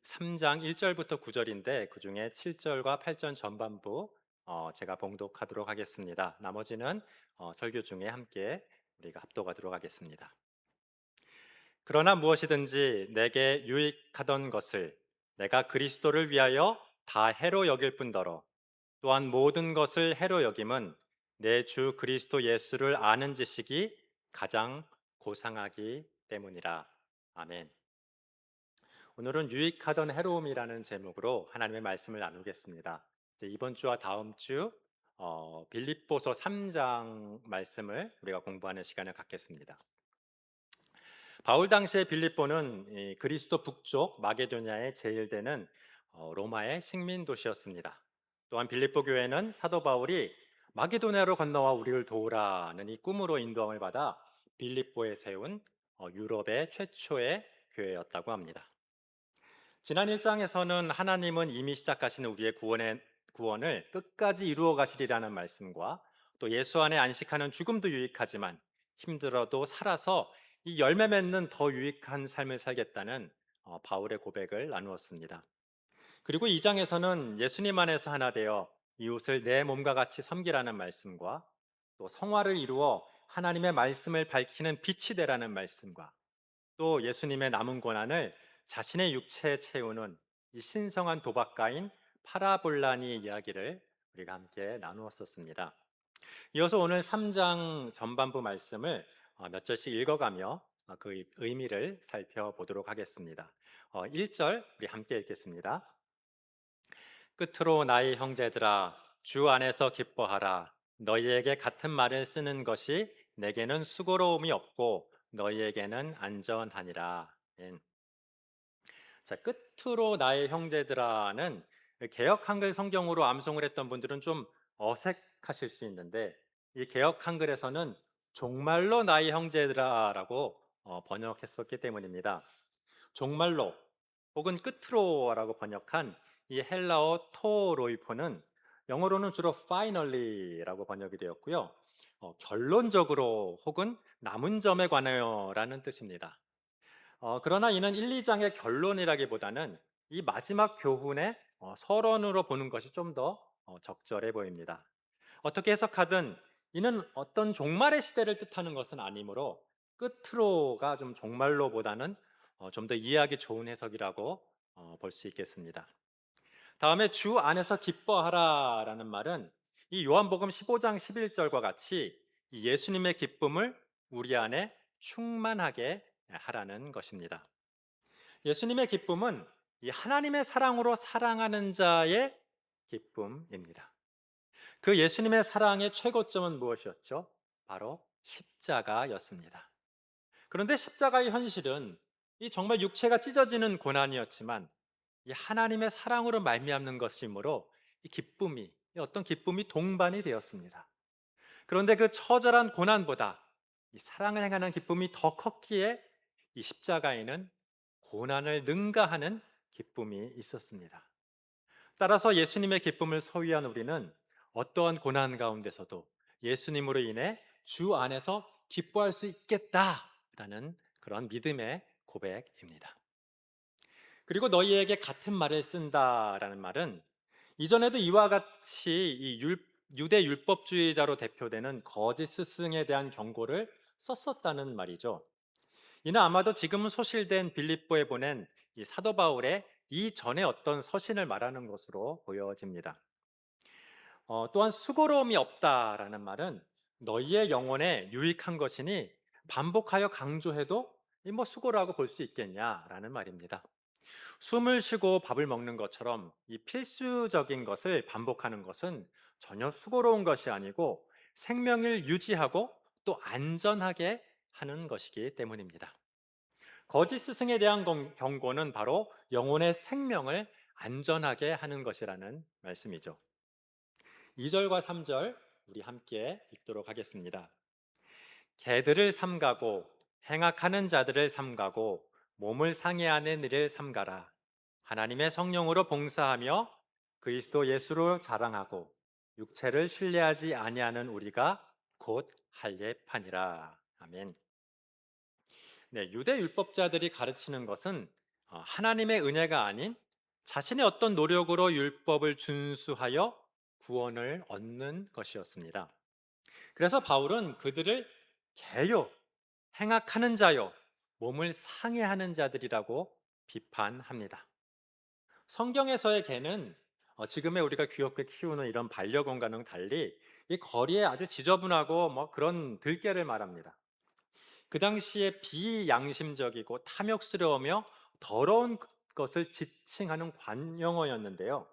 3장 1절부터 9절인데 그중에 7절과 8절 전반부 제가 봉독하도록 하겠습니다. 나머지는 설교 중에 함께 우리가 합독하도록 하겠습니다. 그러나 무엇이든지 내게 유익하던 것을 내가 그리스도를 위하여 다 해로 여길 뿐더러 또한 모든 것을 해로 여김은 내 주 그리스도 예수를 아는 지식이 가장 고상하기 때문이라. 아멘. 오늘은 유익하던 해로움이라는 제목으로 하나님의 말씀을 나누겠습니다. 이번 주와 다음 주 빌립보서 3장 말씀을 우리가 공부하는 시간을 갖겠습니다. 바울 당시의 빌립보는 이 그리스도 북쪽 마게도냐에 제일되는 로마의 식민 도시였습니다. 또한 빌립보 교회는 사도 바울이 마게도냐로 건너와 우리를 도우라는 이 꿈으로 인도함을 받아 빌립보에 세운 유럽의 최초의 교회였다고 합니다. 지난 1장에서는 하나님은 이미 시작하신 우리의 구원을 끝까지 이루어 가시리라는 말씀과 또 예수 안에 안식하는 죽음도 유익하지만 힘들어도 살아서 이 열매 맺는 더 유익한 삶을 살겠다는 바울의 고백을 나누었습니다. 그리고 2장에서는 예수님 안에서 하나 되어 이웃을 내 몸과 같이 섬기라는 말씀과 또 성화를 이루어 하나님의 말씀을 밝히는 빛이 되라는 말씀과 또 예수님의 남은 고난을 자신의 육체에 채우는 이 신성한 도박가인 파라볼라니 이야기를 우리가 함께 나누었었습니다. 이어서 오늘 3장 전반부 말씀을 몇 절씩 읽어가며 그 의미를 살펴보도록 하겠습니다. 1절 우리 함께 읽겠습니다. 끝으로 나의 형제들아 주 안에서 기뻐하라. 너희에게 같은 말을 쓰는 것이 내게는 수고로움이 없고 너희에게는 안전하니라. 아멘. 자, 끝으로 나의 형제들아는 개역 한글 성경으로 암송을 했던 분들은 좀 어색하실 수 있는데 이 개역 한글에서는 정말로 나의 형제들아라고 번역했었기 때문입니다. 정말로 혹은 끝으로라고 번역한 이 헬라어 토로이포는 영어로는 주로 finally라고 번역이 되었고요. 결론적으로 혹은 남은 점에 관하여라는 뜻입니다. 그러나 이는 1, 2장의 결론이라기보다는 이 마지막 교훈의 서론으로 보는 것이 좀 더 적절해 보입니다. 어떻게 해석하든 이는 어떤 종말의 시대를 뜻하는 것은 아니므로 끝으로가 좀 종말로보다는 좀 더 이해하기 좋은 해석이라고 볼 수 있겠습니다. 다음에 주 안에서 기뻐하라라는 말은 이 요한복음 15장 11절과 같이 이 예수님의 기쁨을 우리 안에 충만하게 하라는 것입니다. 예수님의 기쁨은 이 하나님의 사랑으로 사랑하는 자의 기쁨입니다. 그 예수님의 사랑의 최고점은 무엇이었죠? 바로 십자가였습니다. 그런데 십자가의 현실은 이 정말 육체가 찢어지는 고난이었지만 이 하나님의 사랑으로 말미암는 것이므로 이 어떤 기쁨이 동반이 되었습니다. 그런데 그 처절한 고난보다 이 사랑을 행하는 기쁨이 더 컸기에 이 십자가에는 고난을 능가하는 기쁨이 있었습니다. 따라서 예수님의 기쁨을 소유한 우리는 어떠한 고난 가운데서도 예수님으로 인해 주 안에서 기뻐할 수 있겠다라는 그런 믿음의 고백입니다. 그리고 너희에게 같은 말을 쓴다라는 말은 이전에도 이와 같이 유대 율법주의자로 대표되는 거짓 스승에 대한 경고를 썼었다는 말이죠. 이는 아마도 지금 소실된 빌립보에 보낸 이 사도 바울의 이전에 어떤 서신을 말하는 것으로 보여집니다. 또한 수고로움이 없다라는 말은 너희의 영혼에 유익한 것이니 반복하여 강조해도 뭐 수고라고 볼 수 있겠냐라는 말입니다. 숨을 쉬고 밥을 먹는 것처럼 이 필수적인 것을 반복하는 것은 전혀 수고로운 것이 아니고 생명을 유지하고 또 안전하게 하는 것이기 때문입니다. 거짓 스승에 대한 경고는 바로 영혼의 생명을 안전하게 하는 것이라는 말씀이죠. 2절과 3절 우리 함께 읽도록 하겠습니다. 개들을 삼가고 행악하는 자들을 삼가고 몸을 상해하는 일을 삼가라. 하나님의 성령으로 봉사하며 그리스도 예수로 자랑하고 육체를 신뢰하지 아니하는 우리가 곧 할례판이라. 아멘. 네, 유대 율법자들이 가르치는 것은 하나님의 은혜가 아닌 자신의 어떤 노력으로 율법을 준수하여 구원을 얻는 것이었습니다. 그래서 바울은 그들을 개요, 행악하는 자요, 몸을 상해하는 자들이라고 비판합니다. 성경에서의 개는 지금의 우리가 귀엽게 키우는 이런 반려견과는 달리 이 거리에 아주 지저분하고 뭐 그런 들개를 말합니다. 그 당시에 비양심적이고 탐욕스러우며 더러운 것을 지칭하는 관용어였는데요.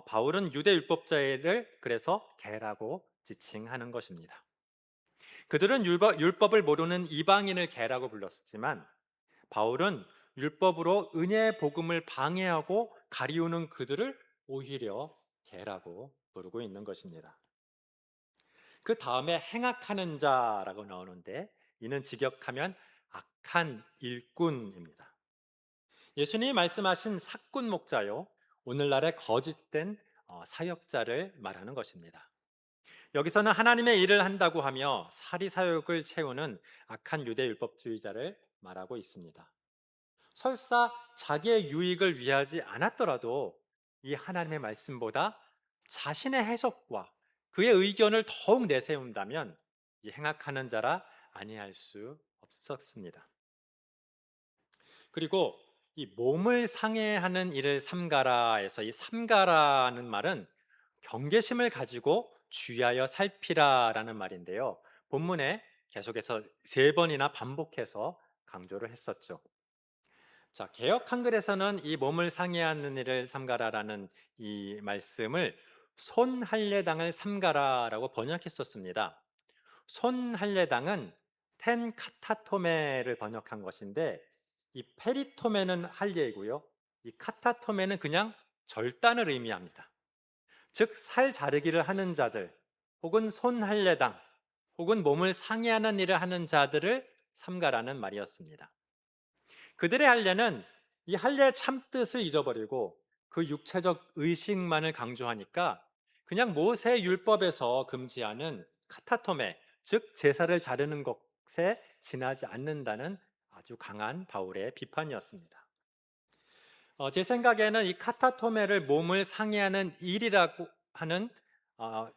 바울은 유대 율법자를 그래서 개라고 지칭하는 것입니다. 그들은 율법을 모르는 이방인을 개라고 불렀지만 바울은 율법으로 은혜의 복음을 방해하고 가리우는 그들을 오히려 개라고 부르고 있는 것입니다. 그 다음에 행악하는 자라고 나오는데 이는 직역하면 악한 일꾼입니다. 예수님이 말씀하신 사꾼 목자요, 오늘날의 거짓된 사역자를 말하는 것입니다. 여기서는 하나님의 일을 한다고 하며 사리사욕을 채우는 악한 유대 율법주의자를 말하고 있습니다. 설사 자기의 유익을 위하지 않았더라도 이 하나님의 말씀보다 자신의 해석과 그의 의견을 더욱 내세운다면 이 행악하는 자라 아니할 수 없었습니다. 그리고 이 몸을 상해하는 일을 삼가라에서 이 삼가라는 말은 경계심을 가지고 주의하여 살피라라는 말인데요. 본문에 계속해서 세 번이나 반복해서 강조를 했었죠. 자, 개역 한글에서는 이 몸을 상해하는 일을 삼가라라는 이 말씀을 손할례당을 삼가라라고 번역했었습니다. 손할례당은 텐 카타토메를 번역한 것인데 이 페리토메는 할례이고요. 이 카타토메는 그냥 절단을 의미합니다. 즉 살 자르기를 하는 자들 혹은 손할례당 혹은 몸을 상해하는 일을 하는 자들을 삼가라는 말이었습니다. 그들의 할례는 이 할례의 참뜻을 잊어버리고 그 육체적 의식만을 강조하니까 그냥 모세 율법에서 금지하는 카타토메, 즉 제사를 자르는 것에 지나지 않는다는 아주 강한 바울의 비판이었습니다. 제 생각에는 이 카타토메를 몸을 상해하는 일이라고 하는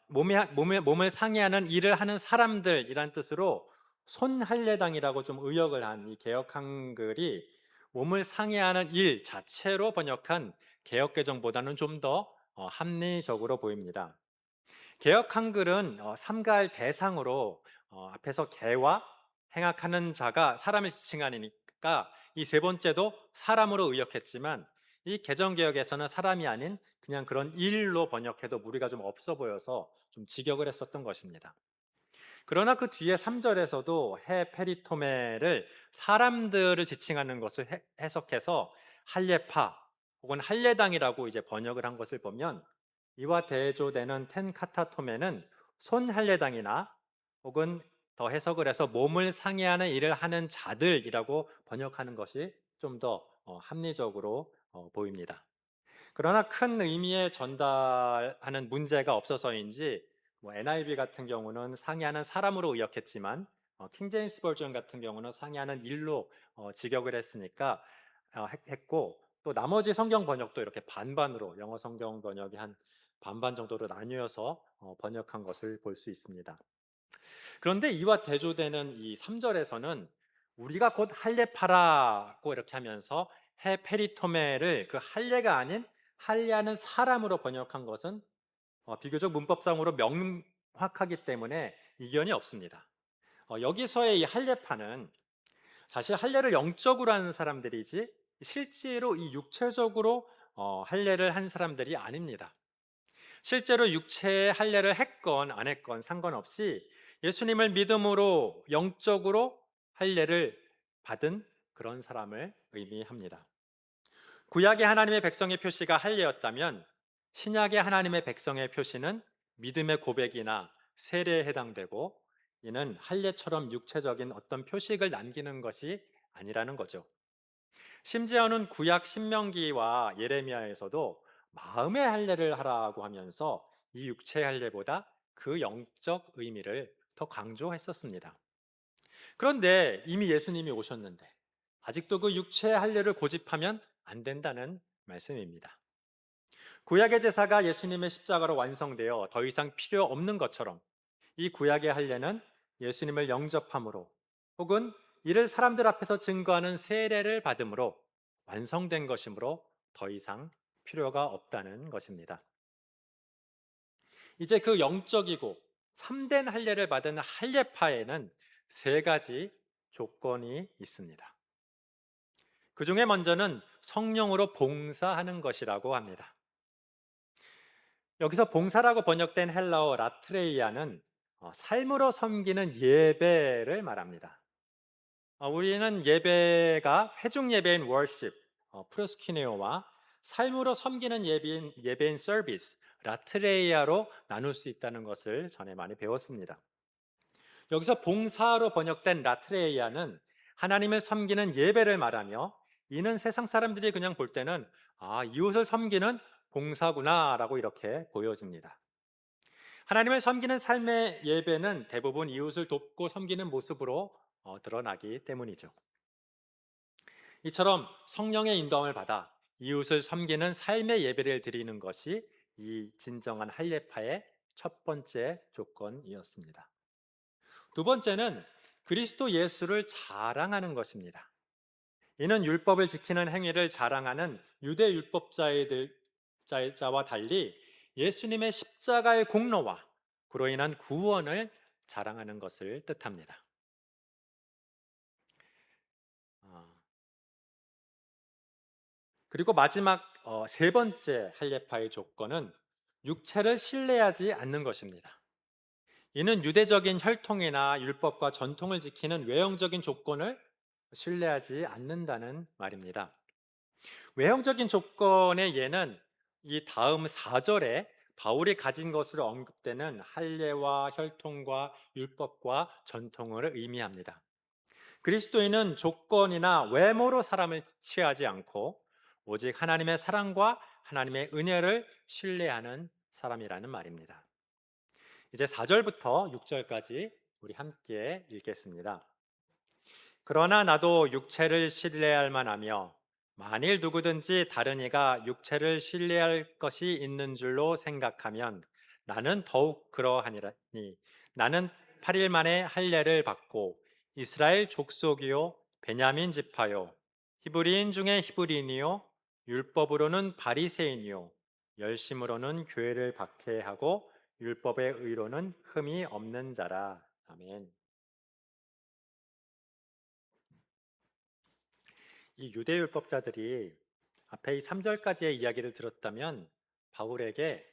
몸을 상해하는 일을 하는 사람들이란 뜻으로 손할례당이라고 좀 의역을 한 이 개역 한글이 몸을 상해하는 일 자체로 번역한 개역 개정보다는 좀 더 합리적으로 보입니다. 개역 한글은 삼가할 대상으로 앞에서 개와 행악하는 자가 사람을 지칭하니까 이 세 번째도 사람으로 의역했지만 이 개정 개역에서는 사람이 아닌 그냥 그런 일로 번역해도 무리가 좀 없어 보여서 좀 직역을 했었던 것입니다. 그러나 그 뒤에 3절에서도 해 페리토메를 사람들을 지칭하는 것을 해석해서 할례파 혹은 할례당이라고 이제 번역을 한 것을 보면 이와 대조되는 텐 카타토메는 손 할례당이나 혹은 더 해석을 해서 몸을 상해하는 일을 하는 자들이라고 번역하는 것이 좀 더 합리적으로 보입니다. 그러나 큰 의미의 전달하는 문제가 없어서인지 NIV 같은 경우는 상해하는 사람으로 의역했지만 킹 제임스 버전 같은 경우는 상해하는 일로 직역을 했으니까 했고 또 나머지 성경 번역도 이렇게 반반으로 영어 성경 번역이 한 반반 정도로 나뉘어서 번역한 것을 볼 수 있습니다. 그런데 이와 대조되는 이 3절에서는 우리가 곧 할례파라고 이렇게 하면서 해 페리토메를 그 할례가 아닌 할례하는 사람으로 번역한 것은 비교적 문법상으로 명확하기 때문에 이견이 없습니다. 여기서의 이 할례파는 사실 할례를 영적으로 하는 사람들이지 실제로 이 육체적으로 할례를 한 사람들이 아닙니다. 실제로 육체의 할례를 했건 안 했건 상관없이 예수님을 믿음으로 영적으로 할례를 받은 그런 사람을 의미합니다. 구약의 하나님의 백성의 표시가 할례였다면 신약의 하나님의 백성의 표시는 믿음의 고백이나 세례에 해당되고 이는 할례처럼 육체적인 어떤 표식을 남기는 것이 아니라는 거죠. 심지어는 구약 신명기와 예레미야에서도 마음의 할례를 하라고 하면서 이 육체의 할례보다 그 영적 의미를 더 강조했었습니다. 그런데 이미 예수님이 오셨는데 아직도 그 육체의 할례를 고집하면 안 된다는 말씀입니다. 구약의 제사가 예수님의 십자가로 완성되어 더 이상 필요 없는 것처럼 이 구약의 할례는 예수님을 영접함으로 혹은 이를 사람들 앞에서 증거하는 세례를 받음으로 완성된 것이므로 더 이상 필요가 없다는 것입니다. 이제 그 영적이고 참된 할례를 받은 할례파에는 세 가지 조건이 있습니다. 그 중에 먼저는 성령으로 봉사하는 것이라고 합니다. 여기서 봉사라고 번역된 헬라어 라트레이아는 삶으로 섬기는 예배를 말합니다. 우리는 예배가 회중 예배인 월십, 프로스키네오와 삶으로 섬기는 예배인 서비스, 라트레이아로 나눌 수 있다는 것을 전에 많이 배웠습니다. 여기서 봉사로 번역된 라트레이아는 하나님을 섬기는 예배를 말하며 이는 세상 사람들이 그냥 볼 때는 이웃을 섬기는 봉사구나라고 이렇게 보여집니다. 하나님을 섬기는 삶의 예배는 대부분 이웃을 돕고 섬기는 모습으로 드러나기 때문이죠. 이처럼 성령의 인도함을 받아 이웃을 섬기는 삶의 예배를 드리는 것이 이 진정한 할례파의 첫 번째 조건이었습니다. 두 번째는 그리스도 예수를 자랑하는 것입니다. 이는 율법을 지키는 행위를 자랑하는 유대 율법자와 달리 예수님의 십자가의 공로와 그로 인한 구원을 자랑하는 것을 뜻합니다. 아, 그리고 마지막 세 번째 할례파의 조건은 육체를 신뢰하지 않는 것입니다. 이는 유대적인 혈통이나 율법과 전통을 지키는 외형적인 조건을 신뢰하지 않는다는 말입니다. 외형적인 조건의 예는 이 다음 4절에 바울이 가진 것으로 언급되는 할례와 혈통과 율법과 전통을 의미합니다. 그리스도인은 조건이나 외모로 사람을 취하지 않고 오직 하나님의 사랑과 하나님의 은혜를 신뢰하는 사람이라는 말입니다. 이제 4절부터 6절까지 우리 함께 읽겠습니다. 그러나 나도 육체를 신뢰할 만하며 만일 누구든지 다른 이가 육체를 신뢰할 것이 있는 줄로 생각하면 나는 더욱 그러하니라니 나는 8일 만에 할례를 받고 이스라엘 족속이요 베냐민 지파요 히브리인 중에 히브리인이요 율법으로는 바리새인이요 열심으로는 교회를 박해하고 율법의 의로는 흠이 없는 자라. 아멘. 이 유대율법자들이 앞에 이 3절까지의 이야기를 들었다면 바울에게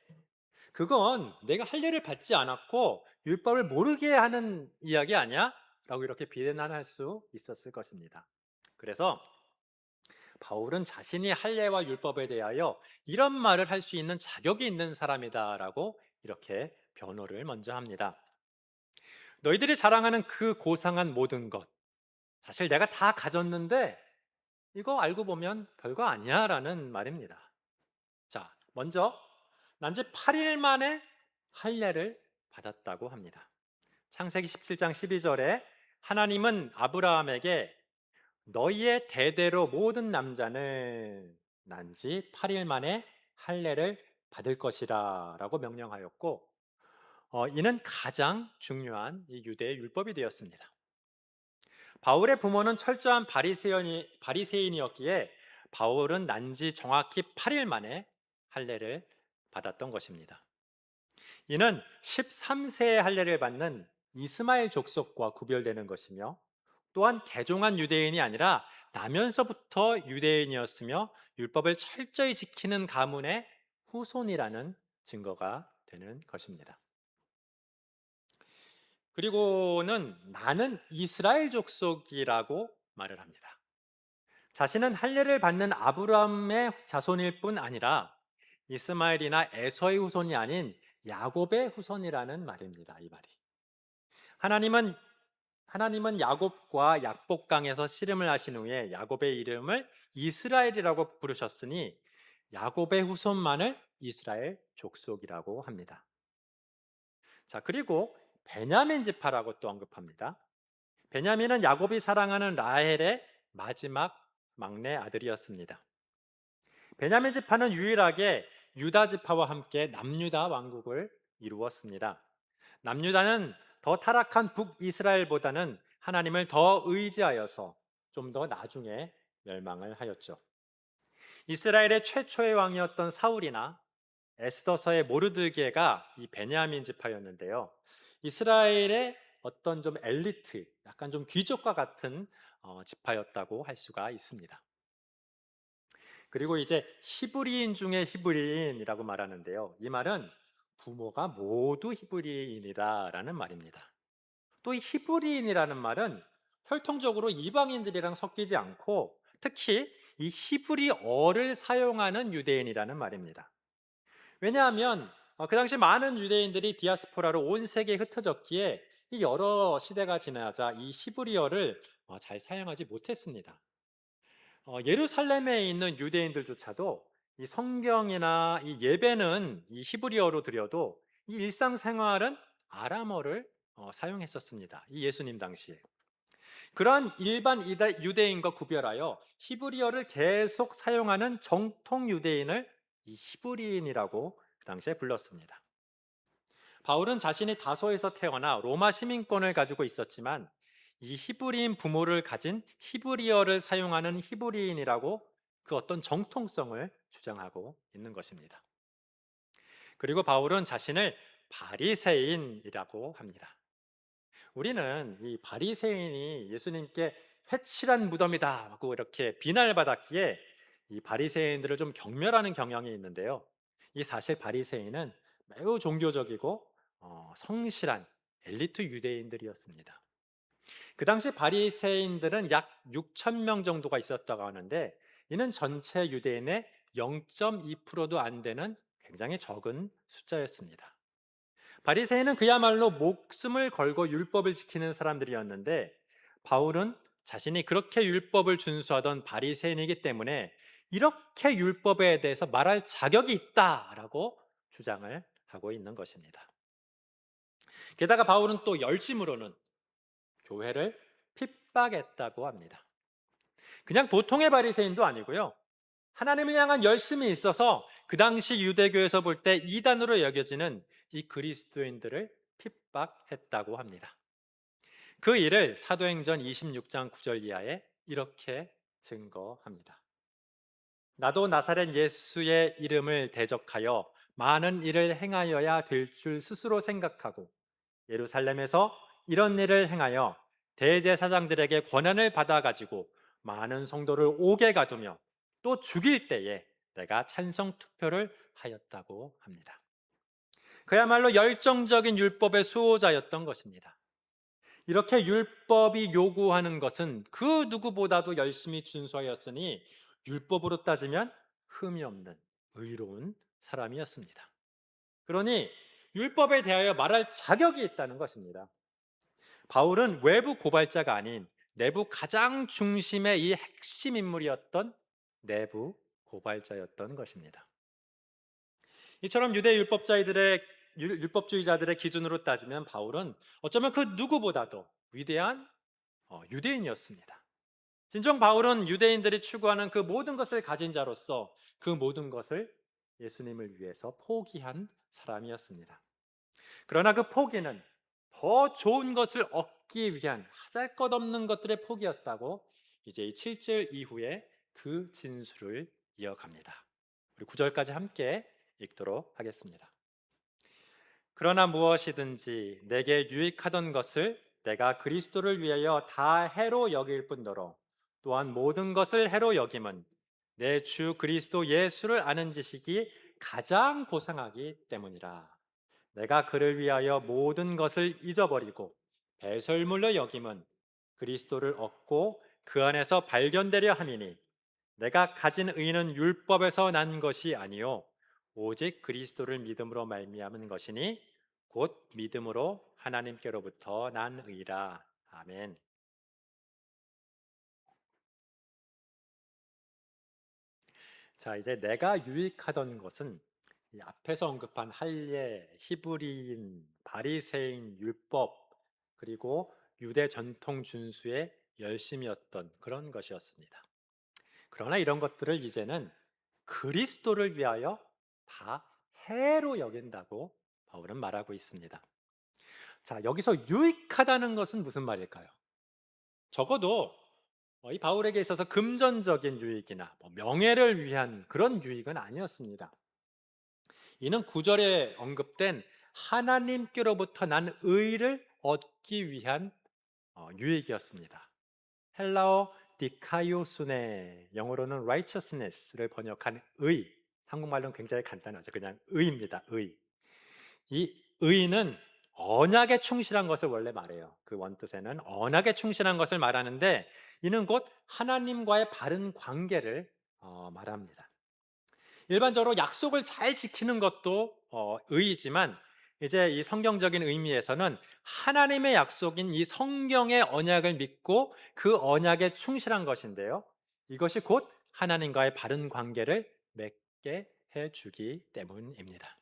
그건 내가 할례를 받지 않았고 율법을 모르게 하는 이야기 아니야? 라고 이렇게 비난할 수 있었을 것입니다. 그래서 바울은 자신이 할례와 율법에 대하여 이런 말을 할 수 있는 자격이 있는 사람이다라고 이렇게 변호를 먼저 합니다. 너희들이 자랑하는 그 고상한 모든 것, 사실 내가 다 가졌는데 이거 알고 보면 별거 아니야 라는 말입니다. 자, 먼저 난지 8일 만에 할례를 받았다고 합니다. 창세기 17장 12절에 하나님은 아브라함에게 너희의 대대로 모든 남자는 난지 8일 만에 할례를 받을 것이라 라고 명령하였고 이는 가장 중요한 이 유대의 율법이 되었습니다. 바울의 부모는 철저한 바리새인이었기에 바울은 난지 정확히 8일 만에 할례를 받았던 것입니다. 이는 13세의 할례를 받는 이스마엘 족속과 구별되는 것이며 또한 개종한 유대인이 아니라 나면서부터 유대인이었으며 율법을 철저히 지키는 가문의 후손이라는 증거가 되는 것입니다. 그리고는 나는 이스라엘 족속이라고 말을 합니다. 자신은 할례를 받는 아브라함의 자손일 뿐 아니라 이스마엘이나 에서의 후손이 아닌 야곱의 후손이라는 말입니다. 이 말이. 하나님은 하나님은 야곱과 약복강에서 씨름을 하신 후에 야곱의 이름을 이스라엘이라고 부르셨으니 야곱의 후손만을 이스라엘 족속이라고 합니다. 자, 그리고 베냐민 지파라고 또 언급합니다. 베냐민은 야곱이 사랑하는 라헬의 마지막 막내 아들이었습니다. 베냐민 지파는 유일하게 유다 지파와 함께 남유다 왕국을 이루었습니다. 남유다는 더 타락한 북이스라엘보다는 하나님을 더 의지하여서 좀 더 나중에 멸망을 하였죠. 이스라엘의 최초의 왕이었던 사울이나 에스더서의 모르드게가 이 베냐민 지파였는데요. 이스라엘의 어떤 좀 엘리트, 약간 좀 귀족과 같은 지파였다고 할 수가 있습니다. 그리고 이제 히브리인 중에 히브리인이라고 말하는데요. 이 말은 부모가 모두 히브리인이다라는 말입니다. 또 이 히브리인이라는 말은 혈통적으로 이방인들이랑 섞이지 않고 특히 이 히브리어를 사용하는 유대인이라는 말입니다. 왜냐하면 그 당시 많은 유대인들이 디아스포라로 온 세계에 흩어졌기에 이 여러 시대가 지나자 이 히브리어를 잘 사용하지 못했습니다. 예루살렘에 있는 유대인들조차도 이 성경이나 이 예배는 이 히브리어로 드려도 이 일상생활은 아람어를 사용했었습니다. 이 예수님 당시에. 그러한 일반 유대인과 구별하여 히브리어를 계속 사용하는 정통 유대인을 이 히브리인이라고 그 당시에 불렀습니다. 바울은 자신이 다소에서 태어나 로마 시민권을 가지고 있었지만 이 히브리인 부모를 가진 히브리어를 사용하는 히브리인이라고 그 어떤 정통성을 주장하고 있는 것입니다. 그리고 바울은 자신을 바리새인이라고 합니다. 우리는 이 바리새인이 예수님께 회칠한 무덤이다 하고 이렇게 비난을 받았기에 이 바리새인들을 좀 경멸하는 경향이 있는데요. 이 사실 바리새인은 매우 종교적이고 성실한 엘리트 유대인들이었습니다. 그 당시 바리새인들은 약 6천 명 정도가 있었다고 하는데 이는 전체 유대인의 0.2%도 안 되는 굉장히 적은 숫자였습니다. 바리새인은 그야말로 목숨을 걸고 율법을 지키는 사람들이었는데 바울은 자신이 그렇게 율법을 준수하던 바리새인이기 때문에 이렇게 율법에 대해서 말할 자격이 있다라고 주장을 하고 있는 것입니다. 게다가 바울은 또 열심으로는 교회를 핍박했다고 합니다. 그냥 보통의 바리새인도 아니고요. 하나님을 향한 열심이 있어서 그 당시 유대교에서 볼 때 이단으로 여겨지는 이 그리스도인들을 핍박했다고 합니다. 그 일을 사도행전 26장 9절 이하에 이렇게 증거합니다. 나도 나사렛 예수의 이름을 대적하여 많은 일을 행하여야 될 줄 스스로 생각하고 예루살렘에서 이런 일을 행하여 대제사장들에게 권한을 받아 가지고 많은 성도를 옥에 가두며 또 죽일 때에 내가 찬성 투표를 하였다고 합니다. 그야말로 열정적인 율법의 수호자였던 것입니다. 이렇게 율법이 요구하는 것은 그 누구보다도 열심히 준수하였으니 율법으로 따지면 흠이 없는 의로운 사람이었습니다. 그러니 율법에 대하여 말할 자격이 있다는 것입니다. 바울은 외부 고발자가 아닌 내부 가장 중심의 이 핵심 인물이었던 내부 고발자였던 것입니다. 이처럼 유대 율법주의자들의 기준으로 따지면 바울은 어쩌면 그 누구보다도 위대한 유대인이었습니다. 진정 바울은 유대인들이 추구하는 그 모든 것을 가진 자로서 그 모든 것을 예수님을 위해서 포기한 사람이었습니다. 그러나 그 포기는 더 좋은 것을 얻기 위한 하잘것없는 것들의 포기였다고 이제 이 7절 이후에 그 진술을 이어갑니다. 우리 9절까지 함께 읽도록 하겠습니다. 그러나 무엇이든지 내게 유익하던 것을 내가 그리스도를 위하여 다 해로 여길 뿐더러 또한 모든 것을 해로 여김은 내 주 그리스도 예수를 아는 지식이 가장 고상하기 때문이라. 내가 그를 위하여 모든 것을 잊어버리고 배설물로 여김은 그리스도를 얻고 그 안에서 발견되려 함이니 내가 가진 의는 율법에서 난 것이 아니요 오직 그리스도를 믿음으로 말미암은 것이니 곧 믿음으로 하나님께로부터 난 의라. 아멘. 자, 이제 내가 유익하던 것은 이 앞에서 언급한 할례, 히브리인, 바리새인, 율법 그리고 유대 전통 준수의 열심이었던 그런 것이었습니다. 그러나 이런 것들을 이제는 그리스도를 위하여 다 해로 여긴다고 바울은 말하고 있습니다. 자, 여기서 유익하다는 것은 무슨 말일까요? 적어도 이 바울에게 있어서 금전적인 유익이나 명예를 위한 그런 유익은 아니었습니다. 이는 구절에 언급된 하나님께로부터 난 의를 얻기 위한 유익이었습니다. 헬라어 디카이오스네, 영어로는 righteousness를 번역한 의, 한국말로는 굉장히 간단하죠. 그냥 의입니다. 의. 이 의는 언약에 충실한 것을 원래 말해요. 그 원뜻에는 언약에 충실한 것을 말하는데, 이는 곧 하나님과의 바른 관계를 말합니다. 일반적으로 약속을 잘 지키는 것도 의이지만, 이제 이 성경적인 의미에서는 하나님의 약속인 이 성경의 언약을 믿고 그 언약에 충실한 것인데요. 이것이 곧 하나님과의 바른 관계를 맺게 해주기 때문입니다.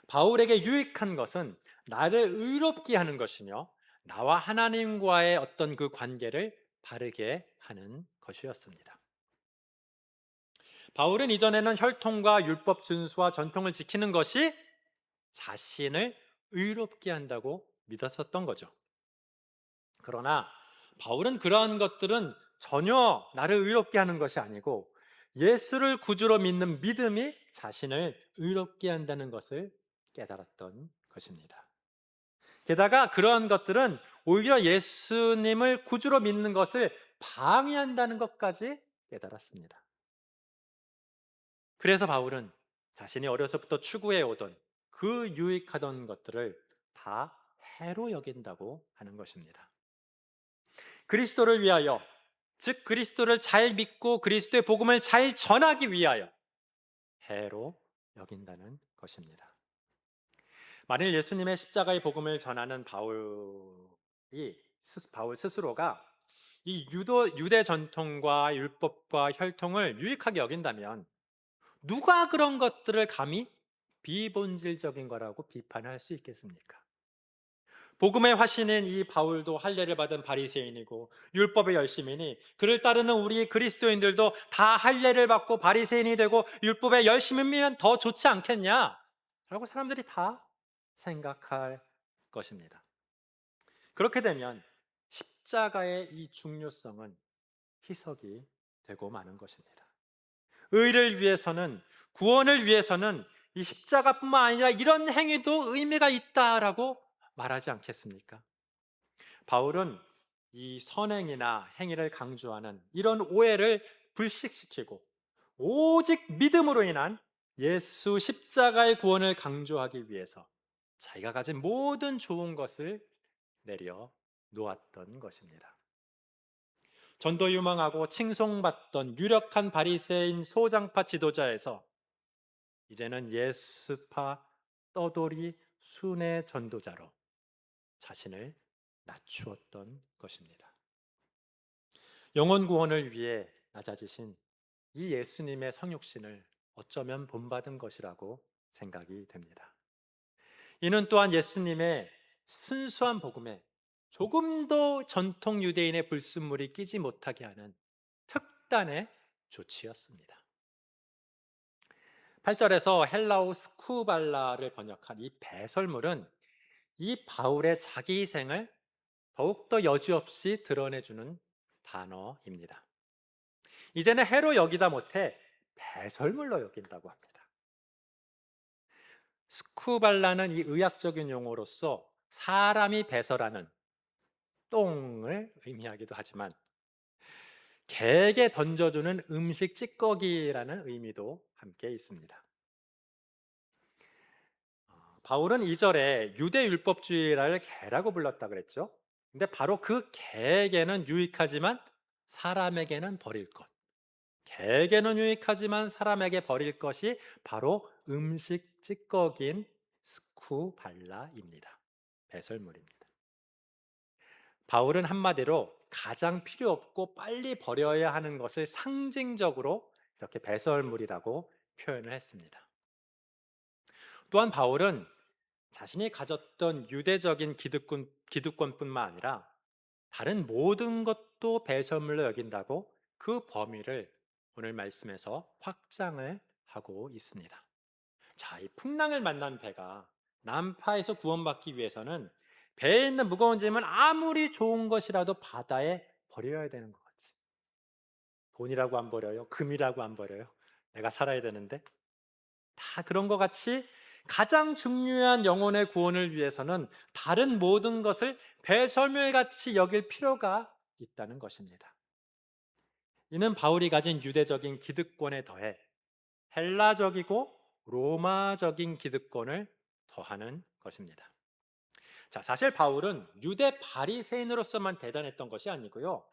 바울에게 유익한 것은 나를 의롭게 하는 것이며 나와 하나님과의 어떤 그 관계를 바르게 하는 것이었습니다. 바울은 이전에는 혈통과 율법 준수와 전통을 지키는 것이 자신을 의롭게 한다고 믿었었던 거죠. 그러나 바울은 그러한 것들은 전혀 나를 의롭게 하는 것이 아니고 예수를 구주로 믿는 믿음이 자신을 의롭게 한다는 것을 깨달았던 것입니다. 게다가 그러한 것들은 오히려 예수님을 구주로 믿는 것을 방해한다는 것까지 깨달았습니다. 그래서 바울은 자신이 어려서부터 추구해 오던 그 유익하던 것들을 다 해로 여긴다고 하는 것입니다. 그리스도를 위하여, 즉 그리스도를 잘 믿고 그리스도의 복음을 잘 전하기 위하여 해로 여긴다는 것입니다. 만일 예수님의 십자가의 복음을 전하는 바울 스스로가 이 유대 전통과 율법과 혈통을 유익하게 여긴다면 누가 그런 것들을 감히 비본질적인 거라고 비판할 수 있겠습니까? 복음의 화신인 이 바울도 할례를 받은 바리새인이고 율법의 열심이니 그를 따르는 우리 그리스도인들도 다 할례를 받고 바리새인이 되고 율법의 열심이면 더 좋지 않겠냐? 라고 사람들이 다 생각할 것입니다. 그렇게 되면 십자가의 이 중요성은 희석이 되고 마는 것입니다. 의를 위해서는, 구원을 위해서는 이 십자가뿐만 아니라 이런 행위도 의미가 있다라고 말하지 않겠습니까? 바울은 이 선행이나 행위를 강조하는 이런 오해를 불식시키고 오직 믿음으로 인한 예수 십자가의 구원을 강조하기 위해서 자기가 가진 모든 좋은 것을 내려 놓았던 것입니다. 전도 유망하고 칭송받던 유력한 바리새인 소장파 지도자에서 이제는 예수파 떠돌이 순회 전도자로 자신을 낮추었던 것입니다. 영혼 구원을 위해 낮아지신 이 예수님의 성육신을 어쩌면 본받은 것이라고 생각이 됩니다. 이는 또한 예수님의 순수한 복음에 조금도 전통 유대인의 불순물이 끼지 못하게 하는 특단의 조치였습니다. 8절에서 헬라어 스쿠발라를 번역한 이 배설물은 이 바울의 자기 희생을 더욱더 여지없이 드러내주는 단어입니다. 이제는 해로 여기다 못해 배설물로 여긴다고 합니다. 스쿠발라는 이 의학적인 용어로서 사람이 배설하는 똥을 의미하기도 하지만 개에게 던져주는 음식 찌꺼기라는 의미도 함께 있습니다. 바울은 2절에 유대 율법주의를 개라고 불렀다 그랬죠. 근데 바로 그 개에게는 유익하지만 사람에게는 버릴 것. 개에게는 유익하지만 사람에게 버릴 것이 바로 음식 찌꺼기인 스쿠발라입니다. 배설물입니다. 바울은 한마디로 가장 필요 없고 빨리 버려야 하는 것을 상징적으로 이렇게 배설물이라고 표현을 했습니다. 또한 바울은 자신이 가졌던 유대적인 기득권뿐만 아니라 다른 모든 것도 배설물로 여긴다고 그 범위를 오늘 말씀에서 확장을 하고 있습니다. 자, 이 풍랑을 만난 배가 난파에서 구원받기 위해서는 배에 있는 무거운 짐은 아무리 좋은 것이라도 바다에 버려야 되는 것 같지. 돈이라고 안 버려요. 금이라고 안 버려요. 내가 살아야 되는데. 다 그런 것 같이 가장 중요한 영혼의 구원을 위해서는 다른 모든 것을 배설물같이 여길 필요가 있다는 것입니다. 이는 바울이 가진 유대적인 기득권에 더해 헬라적이고 로마적인 기득권을 더하는 것입니다. 자, 사실 바울은 유대 바리새인으로서만 대단했던 것이 아니고요.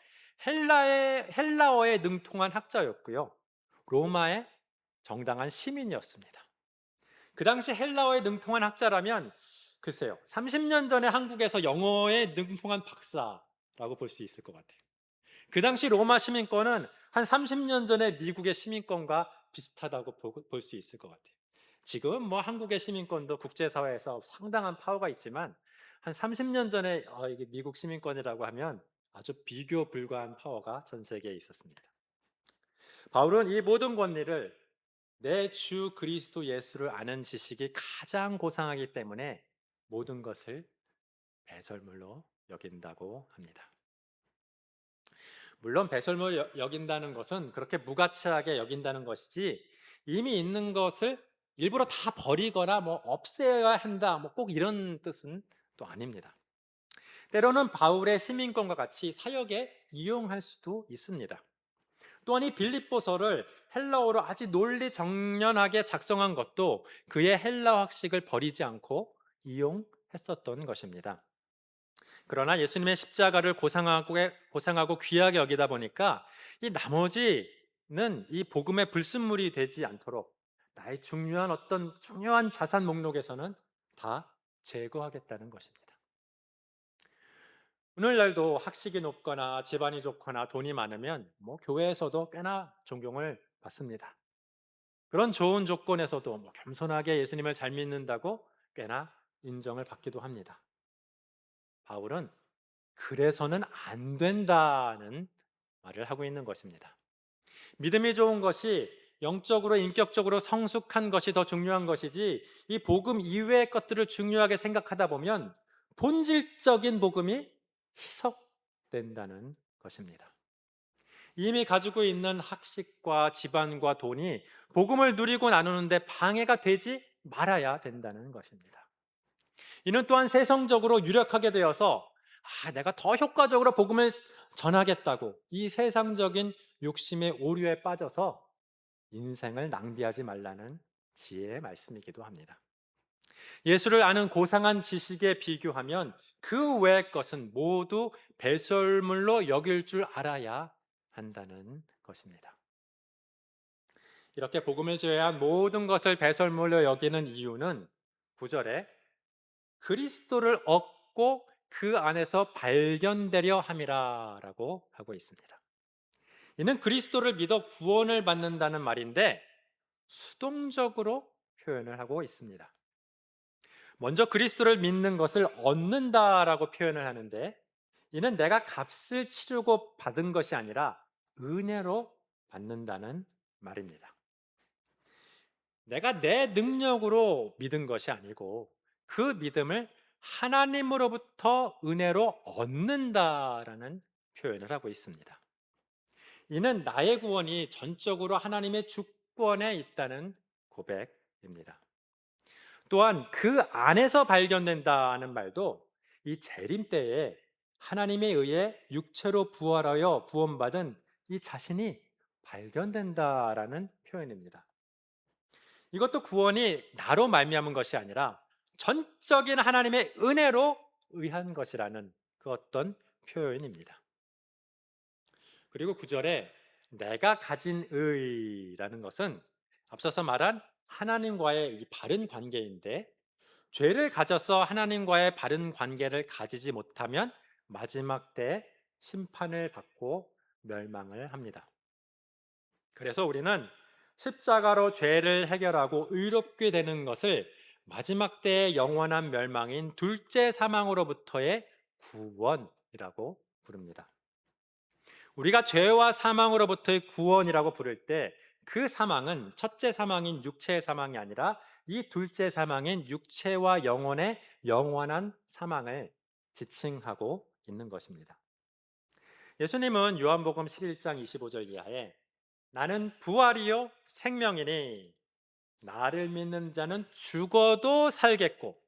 헬라어에 능통한 학자였고요. 로마의 정당한 시민이었습니다. 그 당시 헬라어에 능통한 학자라면 글쎄요, 30년 전에 한국에서 영어에 능통한 박사라고 볼 수 있을 것 같아요. 그 당시 로마 시민권은 한 30년 전에 미국의 시민권과 비슷하다고 볼 수 있을 것 같아요. 지금 뭐 한국의 시민권도 국제사회에서 상당한 파워가 있지만 한 30년 전에 이게 미국 시민권이라고 하면 아주 비교 불가한 파워가 전 세계에 있었습니다. 바울은 이 모든 권리를 내 주 그리스도 예수를 아는 지식이 가장 고상하기 때문에 모든 것을 배설물로 여긴다고 합니다. 물론 배설물 여긴다는 것은 그렇게 무가치하게 여긴다는 것이지 이미 있는 것을 일부러 다 버리거나 뭐 없애야 한다 뭐 꼭 이런 뜻은 또 아닙니다. 때로는 바울의 시민권과 같이 사역에 이용할 수도 있습니다. 또한 이 빌립보서를 헬라어로 아주 논리정연하게 작성한 것도 그의 헬라 학식을 버리지 않고 이용했었던 것입니다. 그러나 예수님의 십자가를 고상하고 귀하게 여기다 보니까 이 나머지는 이 복음의 불순물이 되지 않도록 나의 중요한 자산 목록에서는 다 제거하겠다는 것입니다. 오늘날도 학식이 높거나 집안이 좋거나 돈이 많으면 뭐 교회에서도 꽤나 존경을 받습니다. 그런 좋은 조건에서도 뭐 겸손하게 예수님을 잘 믿는다고 꽤나 인정을 받기도 합니다. 바울은 그래서는 안 된다는 말을 하고 있는 것입니다. 믿음이 좋은 것이 영적으로 인격적으로 성숙한 것이 더 중요한 것이지 이 복음 이외의 것들을 중요하게 생각하다 보면 본질적인 복음이 희석된다는 것입니다. 이미 가지고 있는 학식과 집안과 돈이 복음을 누리고 나누는데 방해가 되지 말아야 된다는 것입니다. 이는 또한 세상적으로 유력하게 되어서 내가 더 효과적으로 복음을 전하겠다고 이 세상적인 욕심의 오류에 빠져서 인생을 낭비하지 말라는 지혜의 말씀이기도 합니다. 예수를 아는 고상한 지식에 비교하면 그 외의 것은 모두 배설물로 여길 줄 알아야 한다는 것입니다. 이렇게 복음을 제외한 모든 것을 배설물로 여기는 이유는 9절에 그리스도를 얻고 그 안에서 발견되려 함이라 라고 하고 있습니다. 이는 그리스도를 믿어 구원을 받는다는 말인데 수동적으로 표현을 하고 있습니다. 먼저 그리스도를 믿는 것을 얻는다라고 표현을 하는데 이는 내가 값을 치르고 받은 것이 아니라 은혜로 받는다는 말입니다. 내가 내 능력으로 믿은 것이 아니고 그 믿음을 하나님으로부터 은혜로 얻는다라는 표현을 하고 있습니다. 이는 나의 구원이 전적으로 하나님의 주권에 있다는 고백입니다. 또한 그 안에서 발견된다는 말도 이 재림 때에 하나님에 의해 육체로 부활하여 구원받은 이 자신이 발견된다라는 표현입니다. 이것도 구원이 나로 말미암은 것이 아니라 전적인 하나님의 은혜로 의한 것이라는 그 어떤 표현입니다. 그리고 9절에 내가 가진 의라는 것은 앞서서 말한 하나님과의 이 바른 관계인데 죄를 가져서 하나님과의 바른 관계를 가지지 못하면 마지막 때 심판을 받고 멸망을 합니다. 그래서 우리는 십자가로 죄를 해결하고 의롭게 되는 것을 마지막 때의 영원한 멸망인 둘째 사망으로부터의 구원이라고 부릅니다. 우리가 죄와 사망으로부터의 구원이라고 부를 때 그 사망은 첫째 사망인 육체의 사망이 아니라 이 둘째 사망인 육체와 영혼의 영원한 사망을 지칭하고 있는 것입니다. 예수님은 요한복음 11장 25절 이하에 나는 부활이요 생명이니 나를 믿는 자는 죽어도 살겠고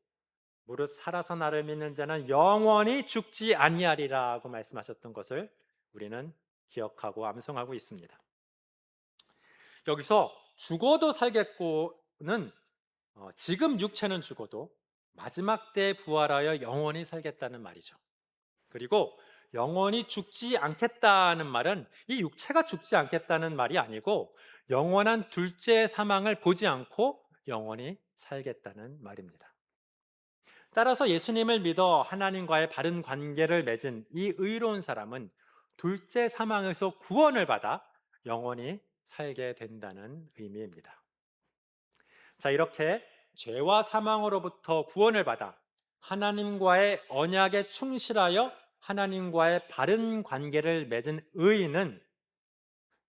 무릇 살아서 나를 믿는 자는 영원히 죽지 아니하리라고 말씀하셨던 것을 우리는 기억하고 암송하고 있습니다. 여기서 죽어도 살겠고는 지금 육체는 죽어도 마지막 때 부활하여 영원히 살겠다는 말이죠. 그리고 영원히 죽지 않겠다는 말은 이 육체가 죽지 않겠다는 말이 아니고 영원한 둘째 사망을 보지 않고 영원히 살겠다는 말입니다. 따라서 예수님을 믿어 하나님과의 바른 관계를 맺은 이 의로운 사람은 둘째 사망에서 구원을 받아 영원히 살게 된다는 의미입니다. 자, 이렇게 죄와 사망으로부터 구원을 받아 하나님과의 언약에 충실하여 하나님과의 바른 관계를 맺은 의인은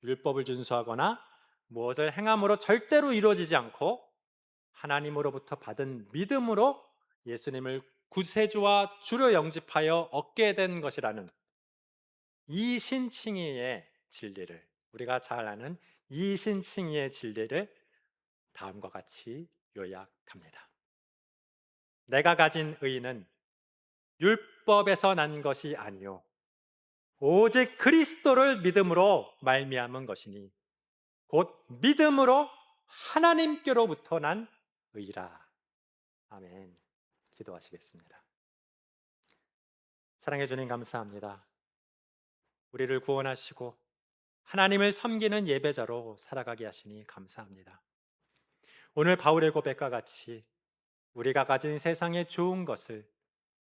율법을 준수하거나 무엇을 행함으로 절대로 이루어지지 않고 하나님으로부터 받은 믿음으로 예수님을 구세주와 주로 영접하여 얻게 된 것이라는 이신칭의의 진리를, 우리가 잘 아는 이신칭의의 진리를 다음과 같이 요약합니다. 내가 가진 의는 율법에서 난 것이 아니요 오직 그리스도를 믿음으로 말미암은 것이니 곧 믿음으로 하나님께로부터 난 의라. 아멘. 기도하시겠습니다. 사랑해 주님 감사합니다. 우리를 구원하시고 하나님을 섬기는 예배자로 살아가게 하시니 감사합니다. 오늘 바울의 고백과 같이 우리가 가진 세상의 좋은 것을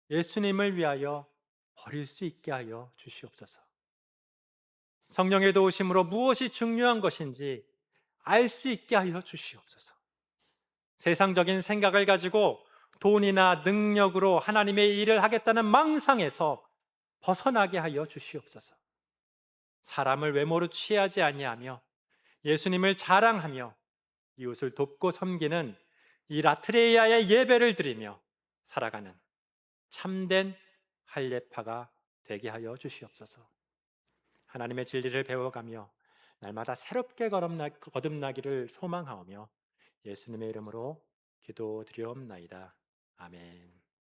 예수님을 위하여 버릴 수 있게 하여 주시옵소서. 성령의 도우심으로 무엇이 중요한 것인지 알 수 있게 하여 주시옵소서. 세상적인 생각을 가지고 돈이나 능력으로 하나님의 일을 하겠다는 망상에서 벗어나게 하여 주시옵소서. 사람을 외모로 취하지 아니하며 예수님을 자랑하며 이웃을 돕고 섬기는 이 라트레이아의 예배를 드리며 살아가는 참된 할례파가 되게 하여 주시옵소서. 하나님의 진리를 배워가며 날마다 새롭게 거듭나기를 소망하오며 예수님의 이름으로 기도드리옵나이다. 아멘.